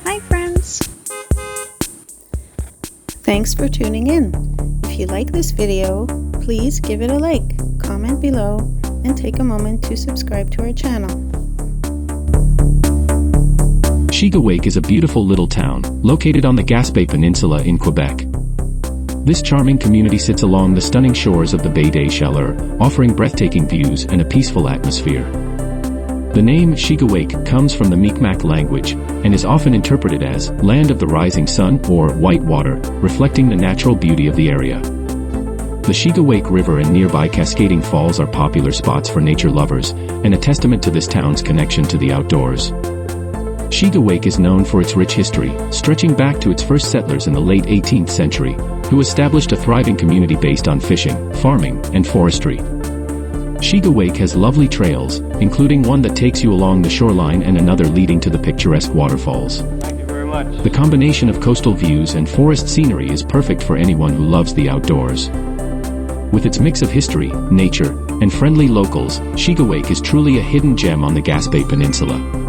Hi friends! Thanks for tuning in. If you like this video, please give it a like, comment below, and take a moment to subscribe to our channel. Shigawake is a beautiful little town, located on the Gaspé Peninsula in Quebec. This charming community sits along the stunning shores of the Baie des Chaleurs, offering breathtaking views and a peaceful atmosphere. The name Shigawake comes from the Mi'kmaq language, and is often interpreted as Land of the Rising Sun or White Water, reflecting the natural beauty of the area. The Shigawake River and nearby cascading falls are popular spots for nature lovers, and a testament to this town's connection to the outdoors. Shigawake is known for its rich history, stretching back to its first settlers in the late 18th century, who established a thriving community based on fishing, farming, and forestry. Shigawake has lovely trails, including one that takes you along the shoreline and another leading to the picturesque waterfalls. Thank you very much. The combination of coastal views and forest scenery is perfect for anyone who loves the outdoors. With its mix of history, nature, and friendly locals, Shigawake is truly a hidden gem on the Gaspé Peninsula.